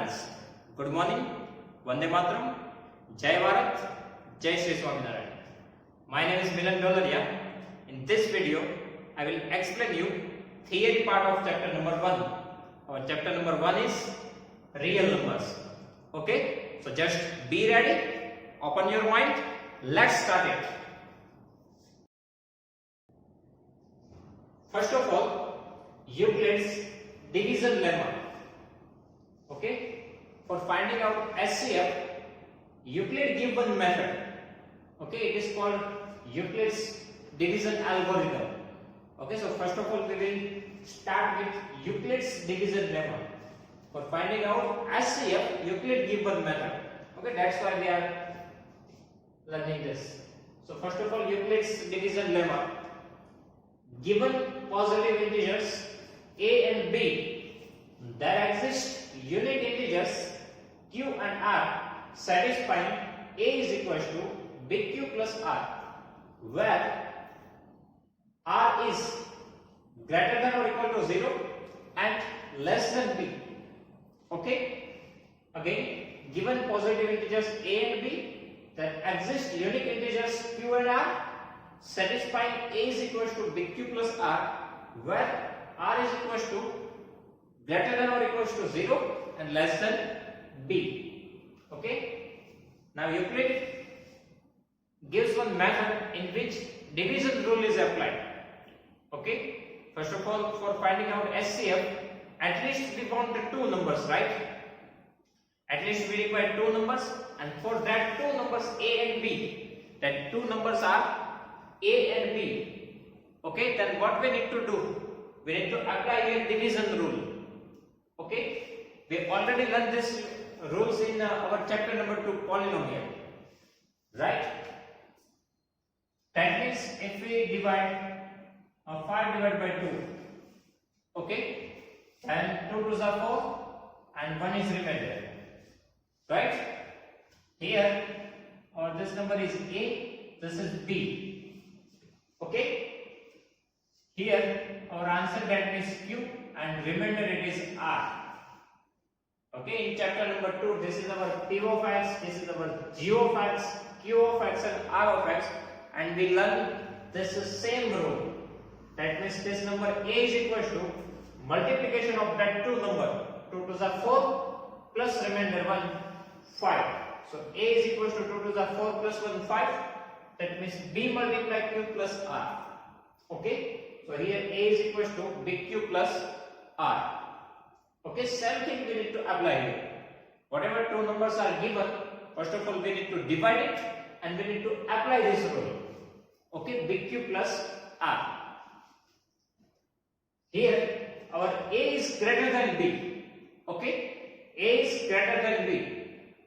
learners. Good morning, Vande Mataram, Jai Bharat, Jai Shri Swaminarayan. My name is Milan Dolaria. In this video, I will explain you theory part of chapter number 1. Our chapter number 1 is real numbers. Okay, so just be ready, open your mind, let's start it. First of all, Euclid's division lemma. Okay, for finding out SCF, Euclid give one method. Okay, it is called Euclid's division algorithm. Okay, so first of all we will start with Euclid's division lemma. For finding out SCF, Euclid give one method. Okay, that's why we are learning this. So first of all, Euclid's division lemma. Given positive integers a and b, there exist unique integers q and r satisfying a is equals to bq plus r, where r is greater than or equal to 0 and less than b. Okay, again, given positive integers a and b, there exist unique integers q and r satisfying a is equals to bq plus r, where r is equals to greater than or equals to 0 and less than b. Okay, now Euclid gives one method in which division rule is applied. Okay, first of all, for finding out SCF, at least we want the two numbers, right? At least we require two numbers, and for that two numbers a and b, that two numbers are a and b. Okay, then what we need to do? We need to apply a division rule. Okay, we already learned this rules in our chapter number 2, polynomial, right? That means if we divide 5 divided by 2, okay, and 2 2s are 4 and 1 is remainder, right? Here, or this number is a, this is b. Okay, here our answer that is q and remainder it is r. Okay, in chapter number 2, this is our p of x, this is our g of x, q of x and r of x, and we learn this same rule. That means this number a is equal to multiplication of that two number, 2 2s are 4 plus remainder 1 5. So a is equal to 2 2s are 4 plus 1 5. That means b multiply q plus r. Okay, so here a is equal to bq plus r. Okay, same thing we need to apply here. Whatever two numbers are given, first of all we need to divide it and we need to apply this rule. Okay, bq plus r. Here our a is greater than b. Okay, a is greater than b.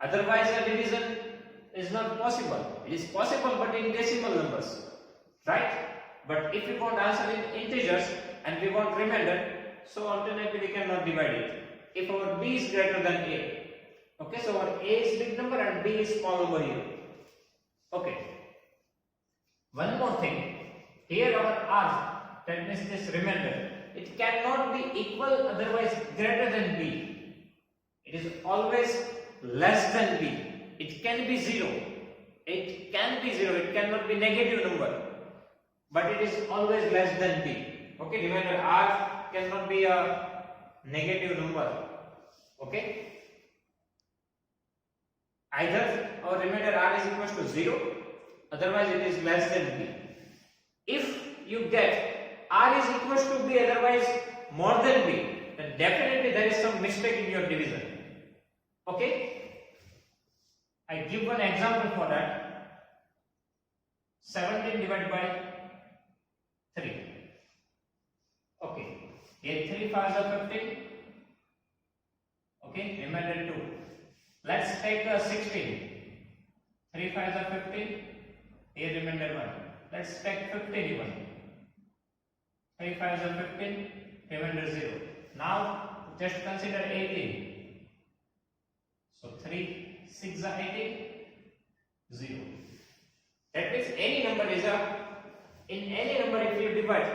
Otherwise a division is not possible. It is possible but in decimal numbers, right? But if we want answer in integers and we want remainder, so alternately we cannot divide it. If our b is greater than a, okay, so our a is big number and b is small number here. Okay. One more thing. Here our r, that means this remainder, it cannot be equal, otherwise greater than b. It is always less than b. It can be 0. It can be 0. It cannot be negative number. But it is always less than b. Okay, remember r cannot be a negative number. Okay, either our remainder r is equal to 0, otherwise it is less than b. If you get r is equal to b, otherwise more than b, then definitely there is some mistake in your division. Okay, I give one example for that. 17 divided by 3. Okay, here 3 5s are 15. Okay, remainder 2. Let's take 16. 3 5s are 15. Here remainder 1. Let's take 15 even. 3 5s are 15. Remainder 0. Now just consider 18. So 3 6 are 18. 0. That means any number is a, in any number if you divide,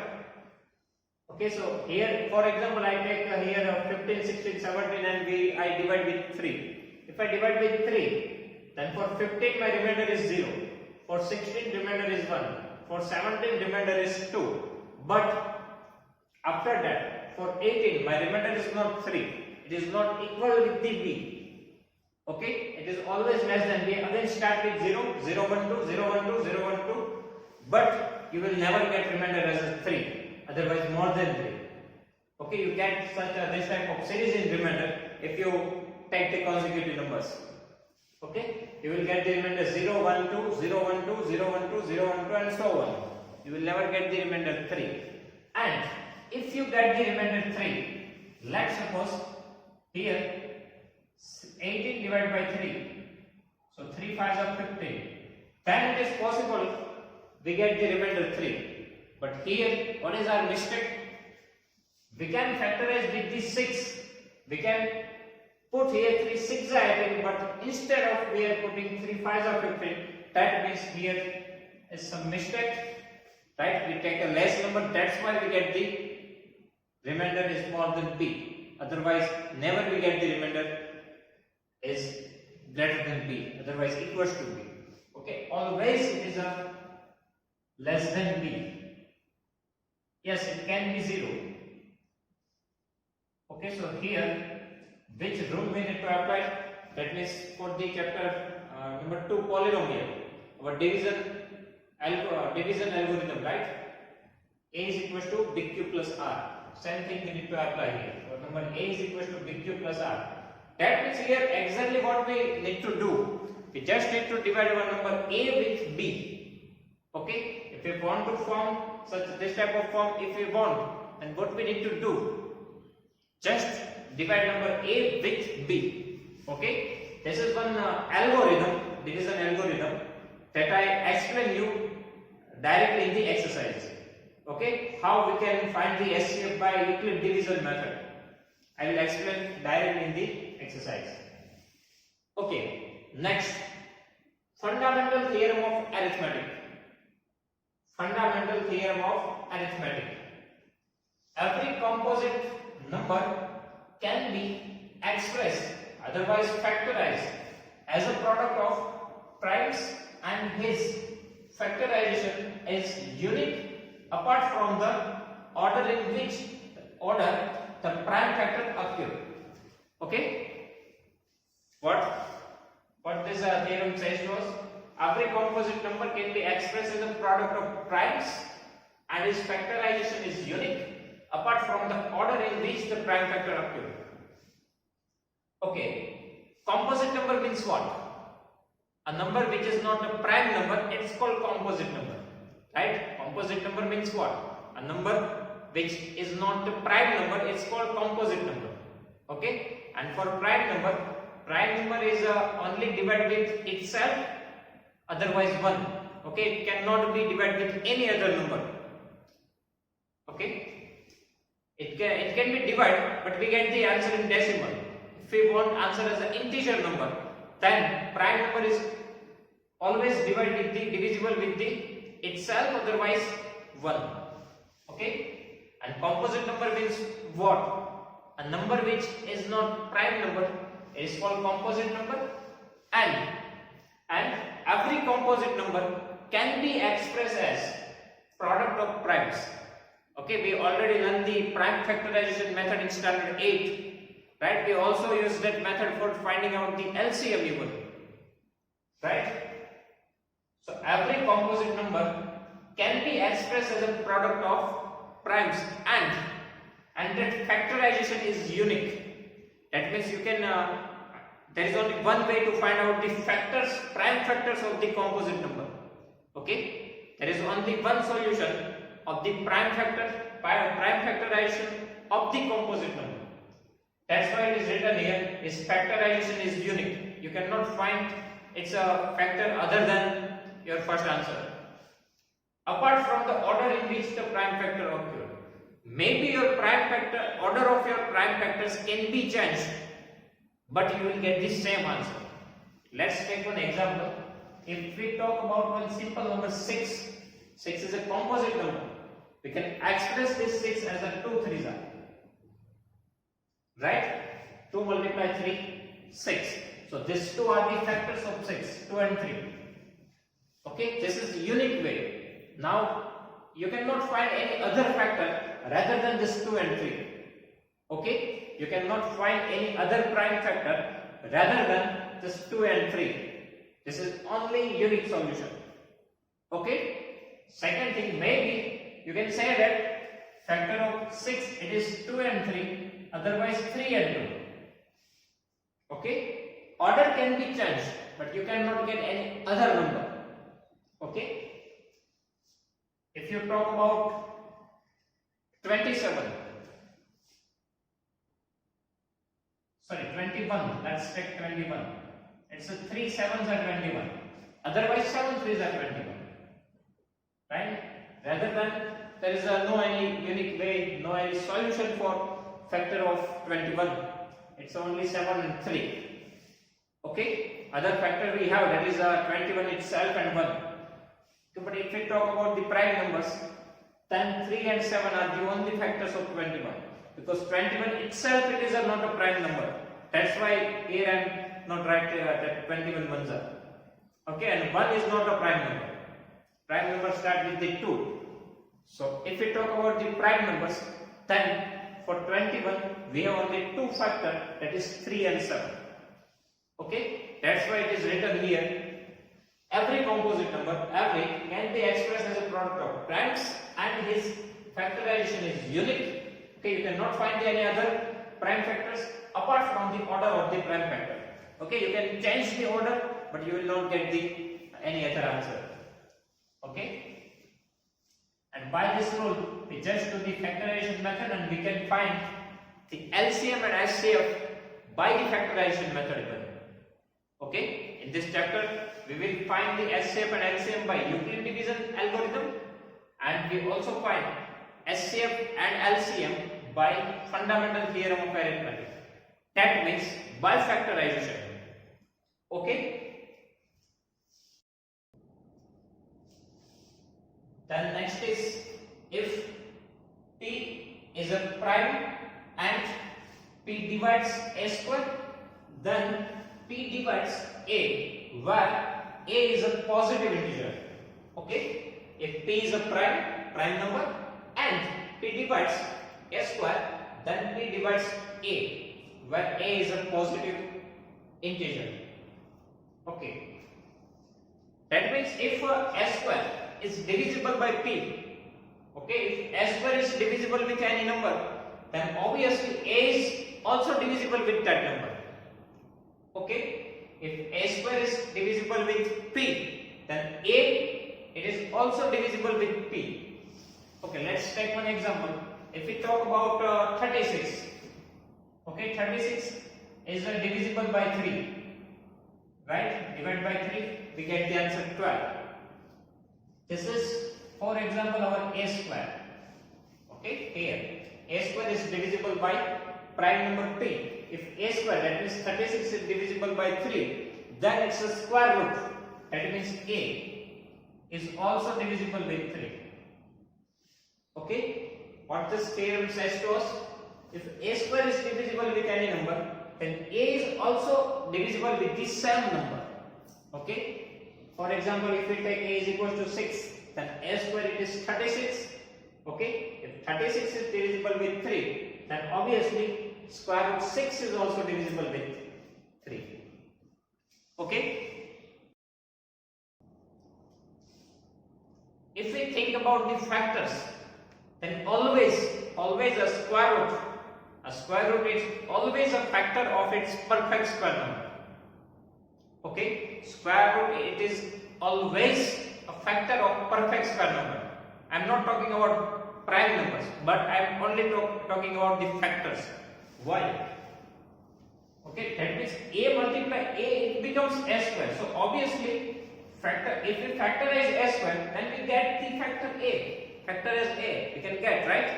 Okay, so here for example I take here 15, 16, 17 and I divide with 3. If I divide with 3, then for 15 my remainder is 0, for 16 remainder is 1, for 17 remainder is 2. But after that for 18 my remainder is not 3, it is not equal with the b. Okay, it is always less than b. Again start with 0, 0, 1, 2, 0, 1, 2, 0, 1, 2, but you will never get remainder as a 3, otherwise more than 3. Okay, you get such this type of series in remainder if you take the consecutive numbers. Okay, you will get the remainder 0, 1, 2, 0, 1, 2, 0, 1, 2, 0, 1, 2 and so on. You will never get the remainder 3. And if you get the remainder 3, let's suppose here 18 divided by 3, so 3 5s are 15, then it is possible we get the remainder 3. But here what is our mistake? We can factorize with the 6. We can put here 3 6 are 18, but instead of we are putting 3 5s are 15, that means here is some mistake, right? We take a less number, that's why we get the remainder is more than b. Otherwise never we get the remainder is greater than b, otherwise equals to b. Okay, always it is a less than b. Yes, it can be 0. Okay, so here which rule we need to apply? That means for the chapter number 2 polynomial, our division algorithm, right? A is equals to big Q plus R. Same thing we need to apply here. For number A is equals to big Q plus R. That means here exactly what we need to do. We just need to divide our number A with B. Okay? If we want to form such this type of form, if we want, then what we need to do? Just divide number A with B. Okay? This is one algorithm, division algorithm that I explain you directly in the exercise. Okay? How we can find the SCF by Euclid division method. I will explain directly in the exercise. Okay, next, fundamental theorem of arithmetic. Fundamental theorem of arithmetic. Every composite number can be expressed, otherwise factorized, as a product of primes, and his factorization is unique apart from the order in which the prime factor occur. Okay? What this theorem says to us? Every composite number can be expressed as a product of primes and its factorization is unique apart from the order in which the prime factor occur. Okay. Composite number means what? A number which is not a prime number, it is called composite number. Right? Composite number means what? A number which is not the prime number, it's called composite number. Okay, and for prime number is only divided with itself, otherwise 1. Okay, it cannot be divided with any other number. Okay, it can be divided, but we get the answer in decimal. If we want answer as an integer number, then prime number is always divisible with the itself, otherwise 1. Okay. And composite number means what? A number which is not prime number is called composite number, and every composite number can be expressed as product of primes. Okay, we already learned the prime factorization method in standard 8, right? We also use that method for finding out the LCM even, right? So every composite number can be expressed as a product of primes, and that factorization is unique. That means you can there is only one way to find out the factors, prime factors of the composite number. Okay, there is only one solution of the prime factorization of the composite number. That's why it is written here, its factorization is unique. You cannot find its a factor other than your first answer, apart from the order in which the prime factor occurred. Maybe your prime factor, order of your prime factors can be changed, but you will get the same answer. Let's take one example. If we talk about one simple number 6, 6 is a composite number. we can express this 6 as a 2 3s are. Right? 2 multiply 3, 6. So these two are the factors of 6, 2 and 3. Okay, this is unique way. Now you cannot find any other factor rather than this 2 and 3. Okay, you cannot find any other prime factor rather than this 2 and 3. This is only unique solution. Okay, second thing, maybe you can say that factor of 6 it is 2 and 3, otherwise 3 and 2. Okay, order can be changed, but you cannot get any other number. Okay, if you talk about 27, sorry 21, let's take 21. It's a 3 7s are 21, otherwise 7 3s are 21. Right? Rather than there is no any unique way, no any solution for factor of 21. It's only 7 and 3. Okay? Other factor we have, that is 21 itself and 1. Okay, but if we talk about the prime numbers, then 3 and 7 are the only factors of 21. Because 21 itself it is not a prime number. That's why here I am not write that 21 ones are. Okay, and 1 is not a prime number. Prime numbers start with the 2. So if we talk about the prime numbers, then for 21 we have only two factors, that is 3 and 7. Okay, that's why it is written here. Every composite number, every, can be expressed as a product of primes and his factorization is unique. Okay, you cannot find any other prime factors apart from the order of the prime factor. Okay, you can change the order, but you will not get any other answer. Okay, and by this rule we just do the factorization method and we can find the LCM and HCF by the factorization method. Okay, in this chapter we will find the HCF and LCM by Euclid division algorithm, and we also find HCF and LCM by fundamental theorem of arithmetic. That means by factorization. Okay. Then next is, if P is a prime and P divides A square, then P divides A, where A is a positive integer. Okay, if P is a prime number and P divides A square, then P divides A, where A is a positive integer. Okay, that means if A square is divisible by P, okay, if A square is divisible with any number, then obviously A is also divisible with that number. Okay, if A square is divisible with P, then A, it is also divisible with P. Okay, let's take one example. If we talk about 36, okay, 36 is divisible by 3, right? Divide by 3, we get the answer 12. This is, for example, our A square. Okay, here A square is divisible by prime number P. If A square, that means 36 is divisible by 3, then it's a square root. That means A is also divisible with 3. Okay, what this theorem says to us, if A square is divisible with any number, then A is also divisible with the same number. Okay, for example, if we take A is equal to 6, then A square it is 36. Okay, if 36 is divisible with 3, then obviously square root 6 is also divisible with 3. Okay, if we think about the factors, then always a square root is always a factor of its perfect square number. Okay, square root it is always a factor of perfect square number. I am not talking about prime numbers, but I am only talking about the factors. Why? Okay, that means A multiply A, it becomes A square. So obviously factor, if we factorize A square, then we get the factor A. Factor as A, we can get, right?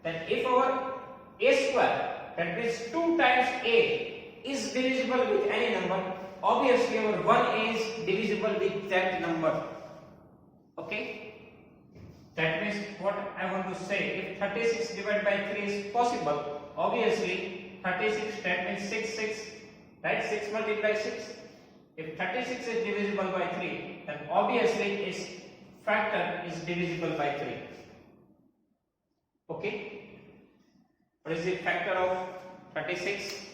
Then if our A square, that means 2 times A, is divisible with any number, obviously our 1A is divisible with that number. Okay, That means what I want to say, if 36 divided by 3 is possible, obviously 36, that means 6, right? 6 multiplied 6. If 36 is divisible by 3, then obviously its factor is divisible by 3. Okay? What is the factor of 36?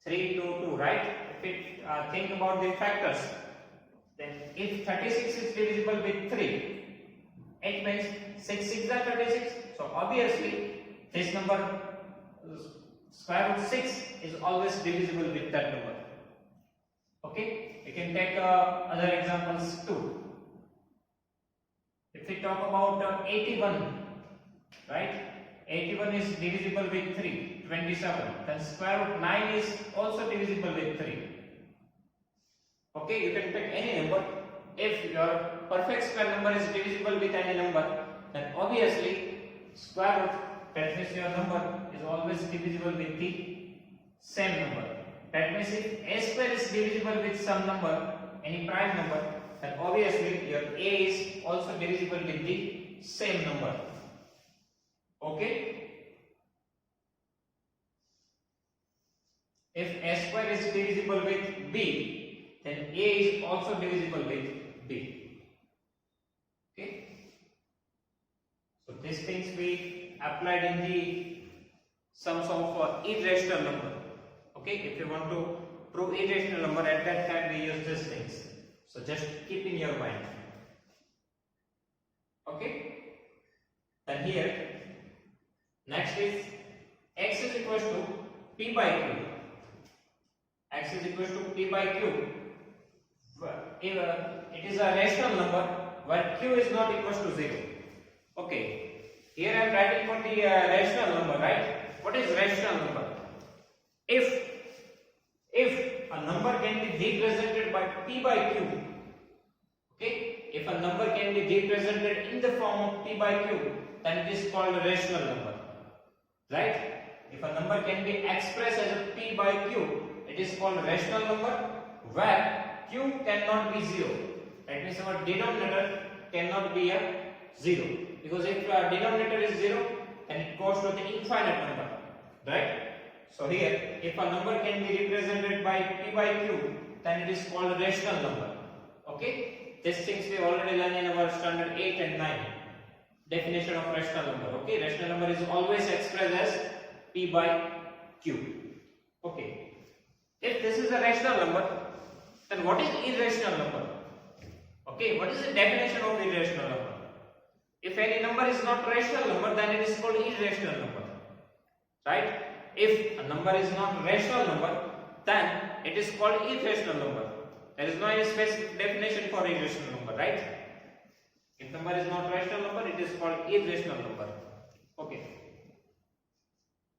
3 to 2, right? If we think about the factors, then if 36 is divisible with 3, it means 6 are 36. So obviously this number square root 6 is always divisible with that number. Okay, we can take other examples too. If we talk about 81, right? 81 is divisible with 3, 27. Then square root 9 is also divisible with 3. Okay, you can pick any number. If your perfect square number is divisible with any number, then obviously square root, that means your number is always divisible with the same number. That means if a square is divisible with some number, any prime number, then obviously your a is also divisible with the same number. Okay? If a square is divisible with b, then a is also divisible with b. Okay? So these things we applied in the sums of irrational number. Okay? If you want to prove irrational number, at that time we use these things. So just keep in your mind. Okay? Then here, next is x is equals to p by q. X is equals to p by q. It is a rational number where q is not equals to 0. Okay. Here I am writing for the rational number, right? What is rational number? If a number can be represented by p by q, okay? If a number can be represented in the form of p by q, then it is called a rational number, right? If a number can be expressed as a p by q, it is called a rational number where q cannot be 0. That means our denominator cannot be a 0, because if our denominator is 0, then it goes to the infinite number, right? So here, if a number can be represented by p by q, then it is called a rational number. Okay? These things we already learned in our standard 8 and 9. Definition of rational number. Okay? Rational number is always expressed as p by q. Okay? If this is a rational number, then what is irrational number? Okay? What is the definition of irrational number? If any number is not rational number, then it is called irrational number. Right? If a number is not rational number, then it is called irrational number. There is no any specific definition for irrational number, right? If number is not rational number, it is called irrational number. Okay.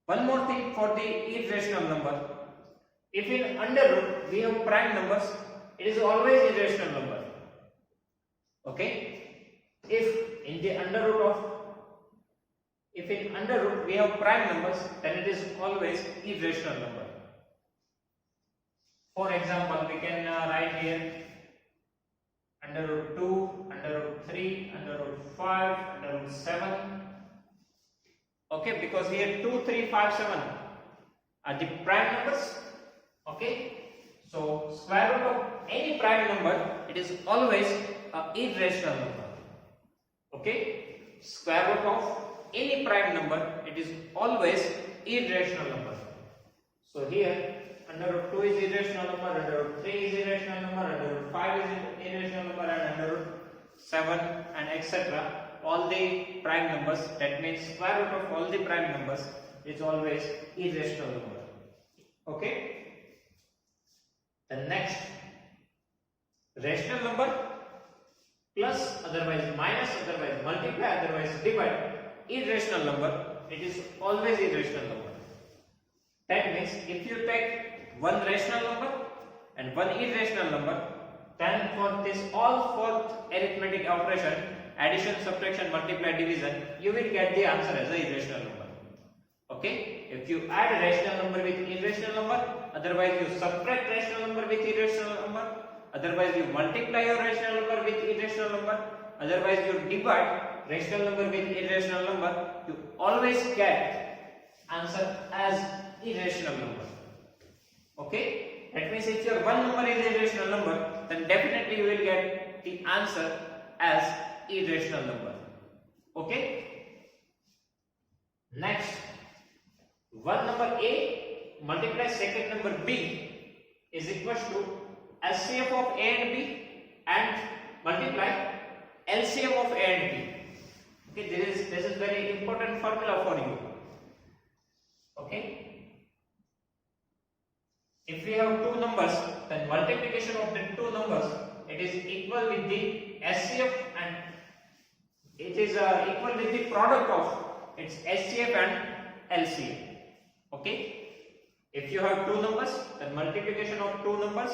One more thing for the irrational number. If in under root we have prime numbers, it is always irrational number. Okay? If in under root we have prime numbers, then it is always irrational number. For example, we can write here under root 2, under root 3, under root 5, under root 7. Okay, because here 2, 3, 5, 7 are the prime numbers. Okay, so square root of any prime number, it is always an irrational number. Okay, square root of any prime number, it is always irrational number. So here under root 2 is irrational number, under root 3 is irrational number, under root 5 is irrational number, and under root 7 and etc. All the prime numbers, that means square root of all the prime numbers is always irrational number. Okay. The next, rational number plus, otherwise minus, otherwise multiply, otherwise divide. Irrational number, it is always irrational number. That means if you take one rational number and one irrational number, then for this all fourth arithmetic operation, addition, subtraction, multiply, division, you will get the answer as a irrational number. Okay? If you add rational number with irrational number, otherwise you subtract rational number with irrational number, otherwise you multiply your rational number with irrational number, otherwise you divide rational number with irrational number, you always get answer as irrational number. Okay, that means if your one number is irrational number, then definitely you will get the answer as irrational number. Okay, next, one number A multiply second number B is equals to SCF of A and B and multiply LCM of A and B. Okay, this is very important formula for you. Okay, if we have two numbers, then multiplication of the two numbers, it is equal with the SCF and it is equal with the product of its SCF and LCM. Okay, if you have two numbers, then multiplication of two numbers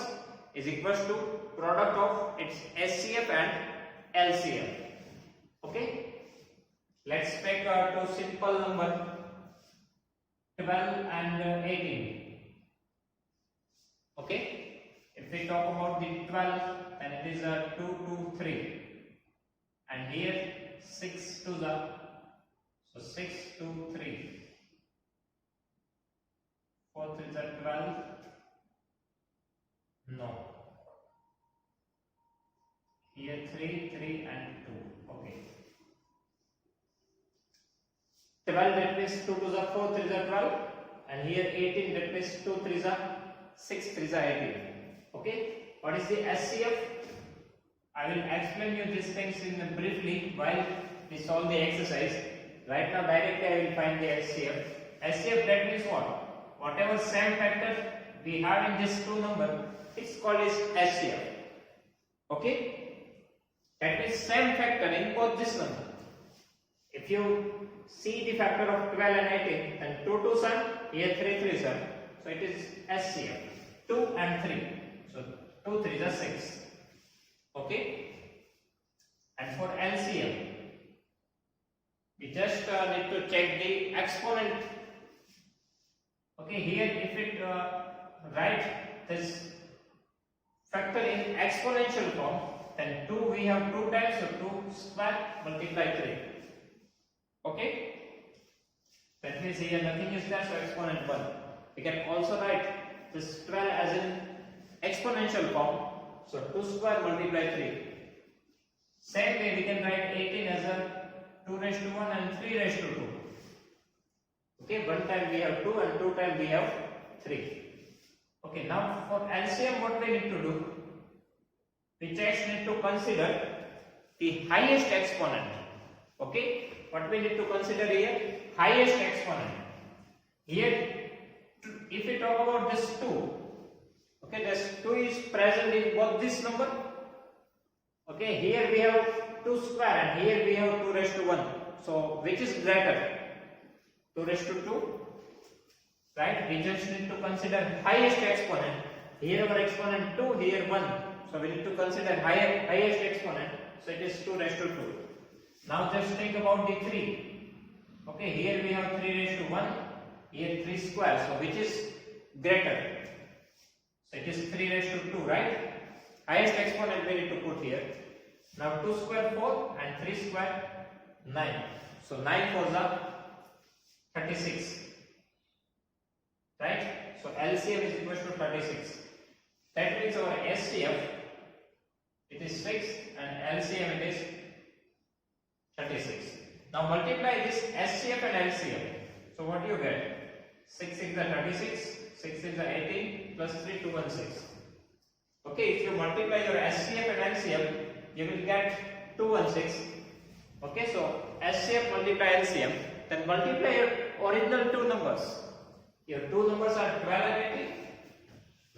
is equals to product of its SCF and LCM. Okay, let's take two simple number 12 and 18. Okay, if we talk about the 12, then it is 2, 2, 3, and here 6 to the, so 6, 2, 3, 4 is 12, no, here 3, 3 and 2, okay, 12 that means 2 to the 4 is 12, and here 18 that means 2 3 is 6 3 is 18. Okay, what is the SCF? I will explain you these things in briefly while we solve the exercise. Right now directly I will find the SCF. SCF, that means what? Whatever same factor we have in this two number, it's called as SCF. Okay, that means same factor in both this number. If you see the factor of 12 and 18, then 2 2s are, here 3 3s are, so it is SCF. 2 and 3, so 2 3s are 6. Okay, and for LCM, we just need to check the exponent. Okay, here if it write this factor in exponential form, then 2 we have 2 times, so 2 square multiply 3. Okay, that means here nothing is there, so exponent 1. We can also write this 12 as in exponential form, so 2 square multiply 3. Same way we can write 18 as a 2 raised to 1 and 3 raised to 2. Okay, one time we have 2 and two time we have 3. Okay, now for LCM what we need to do? We just need to consider the highest exponent. Okay, what we need to consider here? Highest exponent. Here, if we talk about this 2, okay, this 2 is present in both this number. Okay, here we have 2 square and here we have 2 raised to 1. So, which is greater? 2 raised to 2, right? We just need to consider highest exponent. Here our exponent 2, here 1. So, we need to consider highest exponent. So, it is 2 raised to 2. Now, just think about the 3. Okay, here we have 3 raised to 1, here 3 square. So, which is greater? So, it is 3 raised to 2, right? Highest exponent we need to put here. Now 2 square 4 and 3 square 9. So 9 4s are 36. Right? So LCM is equal to 36. That means our SCF it is 6 and LCM it is 36. Now multiply this SCF and LCM. So what do you get? 6 6 is 36, 6 is 18 plus 3 216. Okay, if you multiply your SCF and LCM, you will get 216. Okay, so SCF multiply LCM, then multiply your original two numbers. Your two numbers are 12 and 18,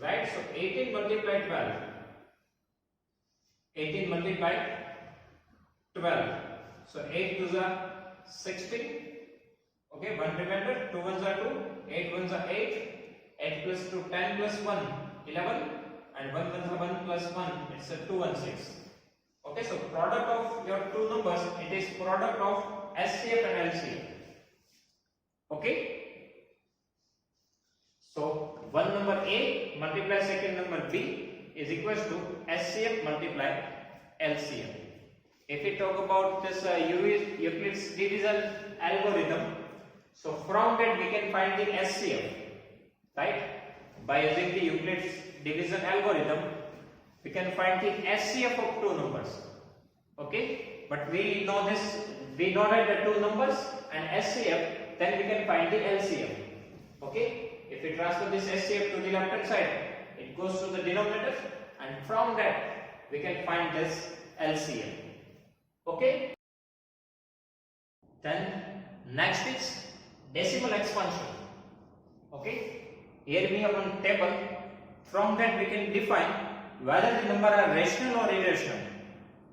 right? So 18 multiply 12. 18 multiply 12. So 8 2s are 16. Okay, one remainder, 2 1s are 2, 8 1s are 8, 8 plus 2, 10 plus 1, 11. And 1 1 is 1 plus 1, it's a 216. Okay, so product of your two numbers, it is product of SCF and LCM. Okay, so one number A multiply second number B is equals to SCF multiply LCM. if we talk about this Euclid's division algorithm, so from that we can find the SCF, right? By using the Euclid's division algorithm, we can find the SCF of two numbers. Okay, but we know that the two numbers and SCF, then we can find the LCM. Okay, if we transfer this SCF to the left hand side, it goes to the denominator, and from that we can find this LCM. Okay, then next is decimal expansion. Okay, here we have one table. From that we can define whether the number are rational or irrational.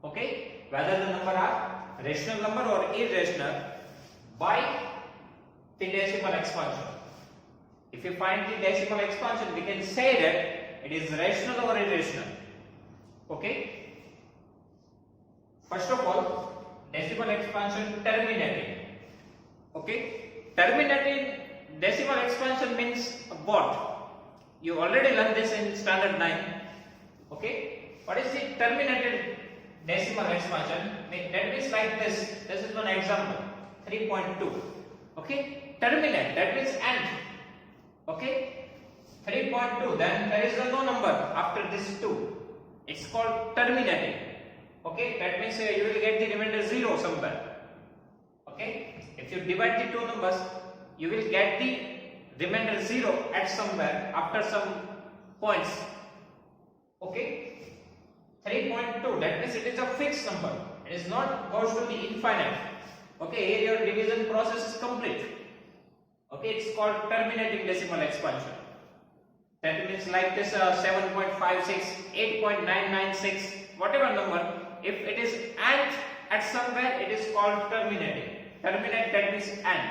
Okay, whether the number are rational number or irrational by the decimal expansion. If you find the decimal expansion, we can say that it is rational or irrational. Okay. First of all, decimal expansion terminating. Okay, terminating decimal expansion means what? You already learned this in standard 9. Okay, what is the terminated decimal expansion? That means like this. This is one example, 3.2. Okay, terminate, that means end. Okay, 3.2, then there is no number after this 2. It's called terminating. Okay, that means you will get the remainder 0 somewhere. Okay, if you divide the two numbers, you will get the remainder 0 at somewhere after some points. Okay, 3.2, that means it is a fixed number. It is not goes to the infinite. Okay, here your division process is complete. Okay, it's called terminating decimal expansion. That means like this 7.56, 8.996, whatever number, if it is end at somewhere, it is called terminating. Terminate, that means end.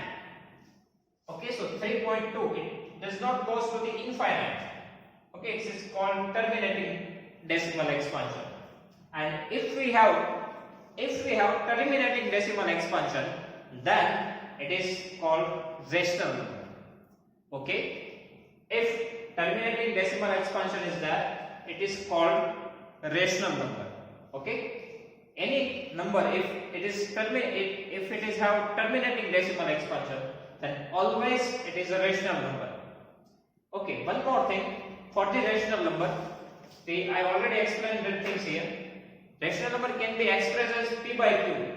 Okay, so 3.2, it does not goes to the infinite. Okay, it is called terminating decimal expansion. And if we have terminating decimal expansion, then it is called rational number. Okay, if terminating decimal expansion is there, it is called rational number. Okay, any number if it is have terminating decimal expansion, then always it is a rational number. Okay, one more thing for the rational number. See, I already explained the things here. Rational number can be expressed as p by q,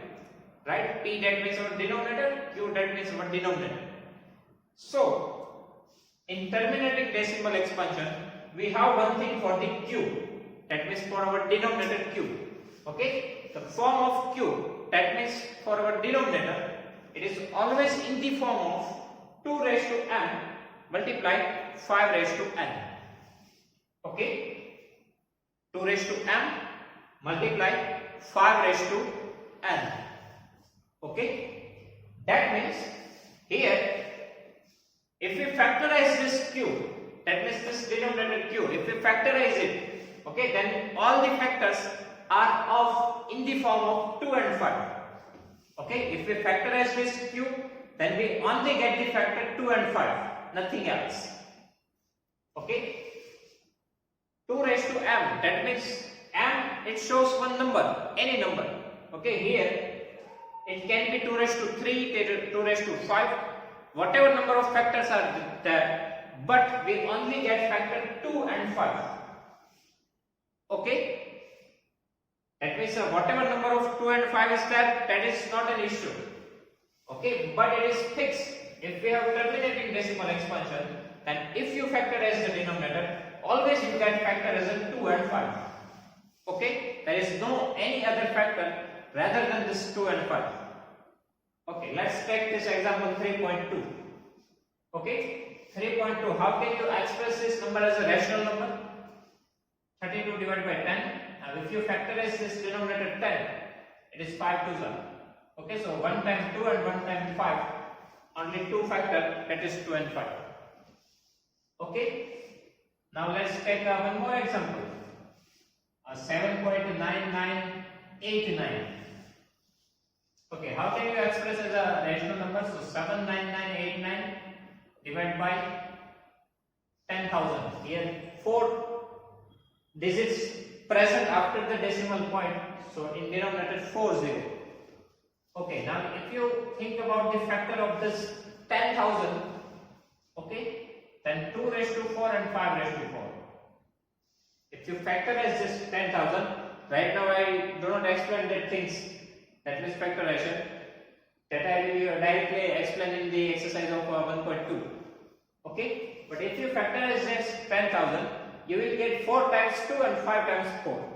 right? P, that means our denominator, q, that means our denominator. So in terminating decimal expansion, we have one thing for the q, that means for our denominator q. Okay, the form of q, that means for our denominator, it is always in the form of 2 raised to m multiplied 5 raised to n. Okay, 2 raised to m multiplied 5 raised to n. Okay, that means here if we factorize this q, that means this denominator q, if we factorize it, okay, then all the factors are of in the form of 2 and 5. Okay, if we factorize this q, then we only get the factor 2 and 5, nothing else. Okay, 2 raised to m, that means m, it shows one number, any number. Okay, here it can be 2 raised to 3, 2 raised to 5, whatever number of factors are there, but we only get factor 2 and 5. Okay, that means whatever number of 2 and 5 is there, that is not an issue. Okay, but it is fixed. If we have terminating decimal expansion, then if you factorize the denominator, always you get factor as a 2 and 5. Okay, there is no any other factor rather than this 2 and 5. Okay, let's take this example 3.2. Okay, 3.2, how can you express this number as a rational number? 32 divided by 10. Now if you factorize this denominator 10, it is 5 2s are. Okay, so 1 time 2 and 1 time 5, only 2 factor, that is 2 and 5. Okay, now let's take one more example, 7.9989. Okay, how can you express as a rational number? So 79989 divided by 10,000. Here 4 digits present after the decimal point, So in denominator 40. Okay, now if you think about the factor of this 10,000, okay, then 2 raised to 4 and 5 raised to 4. If you factorize this 10,000, right now I do not explain that things, that is factorization, that I will directly explain in the exercise of 1.2. Okay, but if you factorize this 10,000, you will get 4 times 2 and 5 times 4.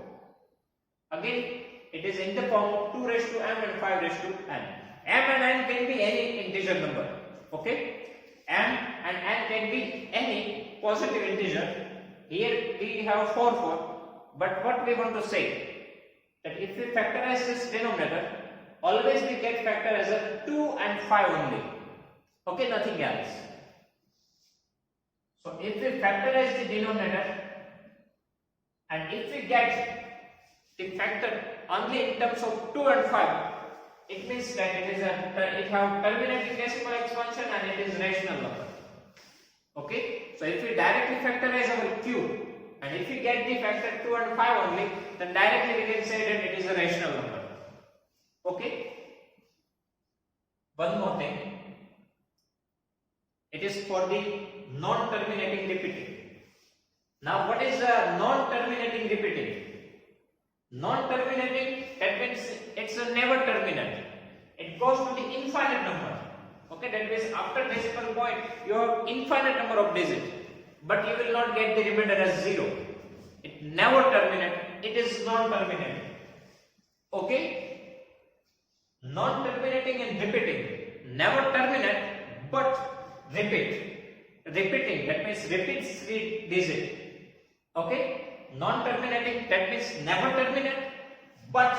Again, it is in the form of 2 raised to m and 5 raised to n. M and n can be any integer number. Okay, m and n can be any positive integer. Here we have 4, but what we want to say, that if we factorize this denominator, always we get factor as a 2 and 5 only. Okay, nothing else. So if we factorize the denominator, and if we get the factor only in terms of 2 and 5, it means that it have terminating decimal expansion and it is rational number. Okay, so if we directly factorize our cube, and if we get the factor 2 and 5 only, then directly we can say that it is a rational number. Okay, one more thing, it is for the non-terminating repeating. Now what is a non-terminating repeating? Non-terminating, that means it's a never terminate. It goes to the infinite number. Okay, that means after decimal point you have infinite number of digits, but you will not get the remainder as 0. It never terminates. It is non-terminating. Okay, non-terminating and repeating. Never terminate, but repeating, that means repeats 3 digits. Okay, non-terminating, that means never terminate, but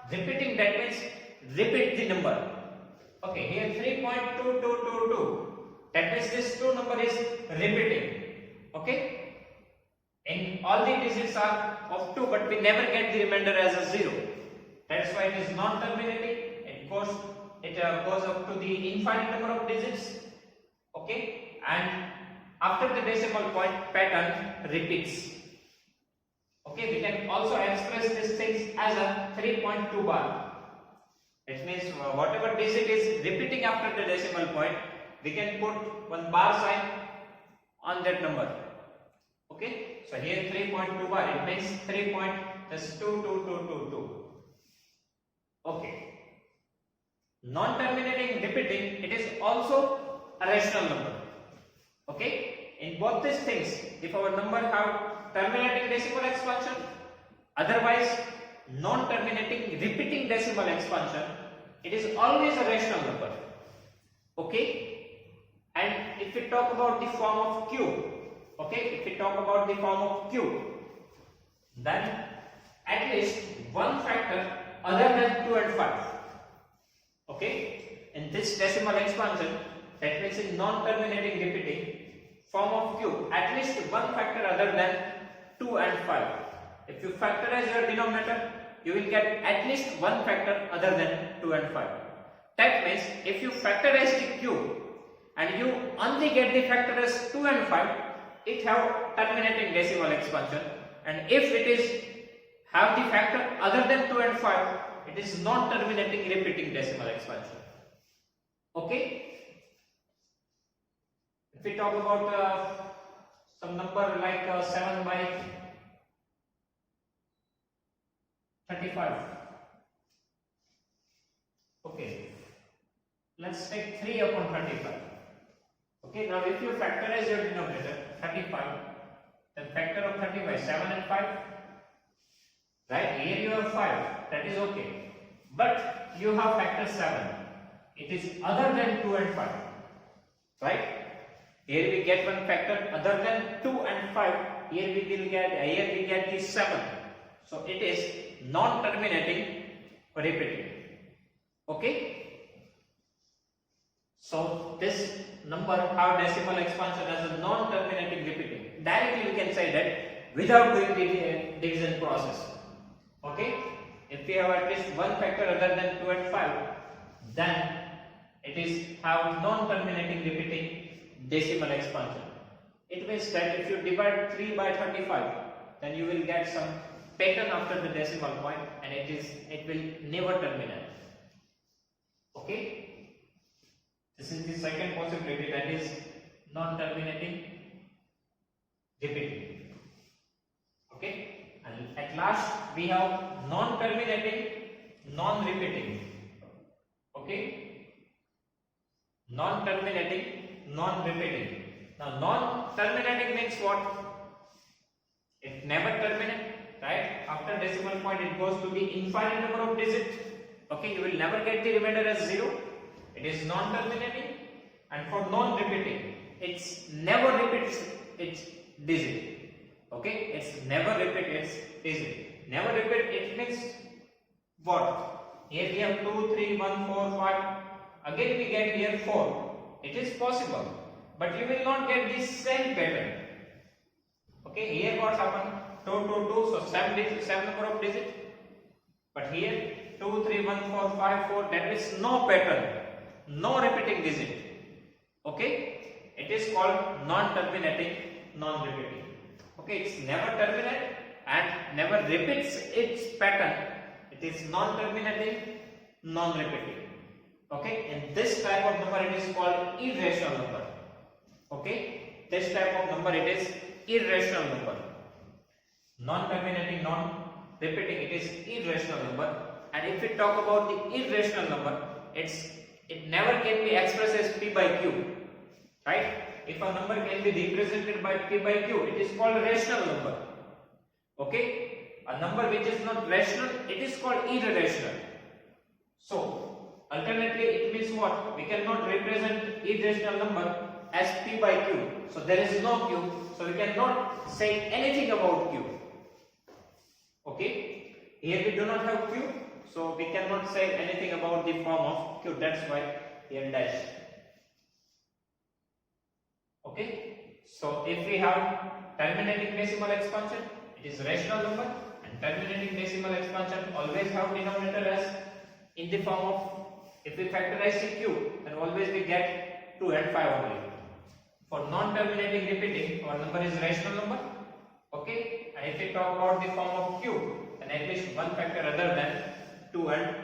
repeating, that means repeat the number. Okay, here 3.2222, that means this 2 number is repeating. Okay, and all the digits are of 2, but we never get the remainder as a 0. That's why it is non-terminating. It goes up to the infinite number of digits. Okay, and after the decimal point, pattern repeats. Okay, we can also express these things as a 3.2 bar. It means whatever digit is repeating after the decimal point, we can put one bar sign on that number. Okay, so here 3.2 bar, it means 3.2222. Okay, non-terminating repeating, it is also a rational number. Okay, in both these things, if our number have terminating decimal expansion, otherwise non-terminating repeating decimal expansion, it is always a rational number. Okay, and if we talk about the form of cube, okay, if we talk about the form of cube, then at least one factor other than 2 and 5. Okay, in this decimal expansion, that means in non-terminating repeating form of cube, at least one factor other than 2 and 5. If you factorize your denominator, you will get at least one factor other than 2 and 5. That means if you factorize the cube and you only get the factor as 2 and 5, it have terminating decimal expansion, and if it is have the factor other than 2 and 5, it is non-terminating repeating decimal expansion. Okay. If we talk about some number like 7 by 35. Okay, let's take 3 upon 35. Okay, now if you factorize your denominator 35, then factor of 35 7 and 5. Right, here you have 5, that is okay, but you have factor 7, it is other than 2 and 5. Right, here we get one factor other than 2 and 5, here we get the 7. So it is non-terminating repeating. Okay, so this number have decimal expansion as a non-terminating repeating. Directly we can say that without doing the division process. Okay, if we have at least one factor other than 2 and 5, then it is have non-terminating repeating decimal expansion. It means that if you divide 3 by 35, then you will get some pattern after the decimal point, and it will never terminate. Okay, this is the second possibility, that is non-terminating repeating. Okay, and at last we have non-terminating non-repeating. Okay, non-terminating non-repeating. Now non-terminating means what? It never terminates, right? After decimal point it goes to the infinite number of digits. Okay, you will never get the remainder as 0. It is non-terminating. And for non-repeating, it's never repeats its digit. Okay, it's never repeat its digit. Never repeat, it means what? Here we have 2, 3, 1, 4, 5. Again we get here 4. It is possible, but you will not get the same pattern. Okay, here what happened? 2, 2, 2, so 7 number of digits. But here 2, 3, 1, 4, 5, 4, there is no pattern, no repeating digit. Okay, it is called non-terminating non-repeating. Okay, it's never terminate and never repeats its pattern. It is non-terminating non-repeating. Okay, and this type of number it is called irrational number. Okay, this type of number it is irrational number. Non-terminating non-repeating, it is irrational number. And if we talk about the irrational number, it never can be expressed as p by q, right? If a number can be represented by p by q, it is called rational number. Okay, a number which is not rational, it is called irrational. So alternately it means what? We cannot represent irrational number as p by q. So there is no q, so we cannot say anything about q. Okay, here we do not have q, so we cannot say anything about the form of q. That's why here dash. Okay, so if we have terminating decimal expansion, it is rational number, and terminating decimal expansion always have denominator as in the form of, if we factorize the q, then always we get 2 and 5 only. For non-terminating repeating, our number is rational number. Okay, and if we talk about the form of q, then at least one factor other than 2 and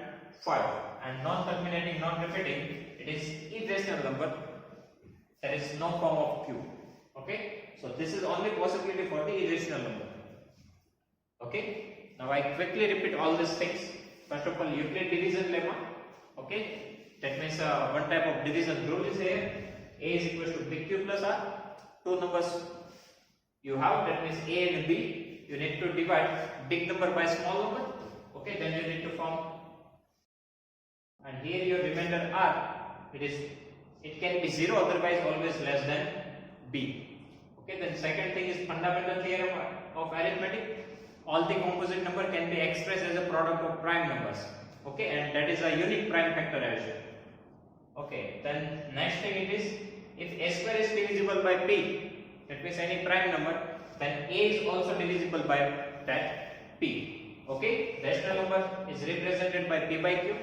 5. And non-terminating non-repeating, it is irrational number. There is no form of q. Okay, so this is only possibility for the irrational number. Okay, now I quickly repeat all these things. First of all, Euclid division lemma. Okay, that means one type of division rule is here. A is equal to big Q plus R. Two numbers you have, that means A and B. You need to divide big number by small number. Okay, then you need to form. And here your remainder R, it can be 0, otherwise always less than B. Okay, then second thing is fundamental theorem of arithmetic. All the composite number can be expressed as a product of prime numbers. Okay, and that is a unique prime factorization. Okay, then next thing it is, if a square is divisible by p, that means any prime number, then a is also divisible by that p. Okay, rational number is represented by p by q.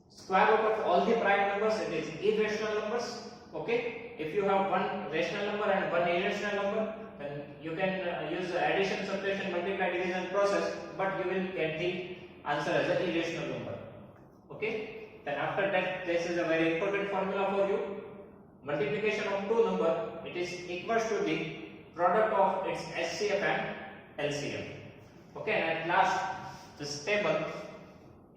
Square root of all the prime numbers, it is irrational numbers. Okay, if you have one rational number and one irrational number, then you can use the addition, subtraction, multiply, division process, but you will get the answer as an irrational number. Okay. Then after that, this is a very important formula for you. Multiplication of two number, it is equals to the product of its HCF and LCM. Okay, and at last, this table,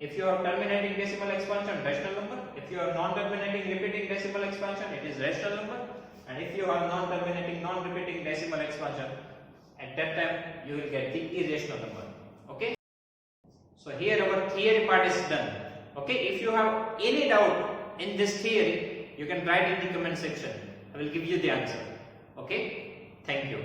if you are terminating decimal expansion, rational number. If you are non-terminating repeating decimal expansion, it is rational number. And if you are non-terminating non-repeating decimal expansion, at that time you will get the irrational number. Okay. So here our theory part is done. Okay, if you have any doubt in this theory, you can write in the comment section. I will give you the answer. Okay, thank you.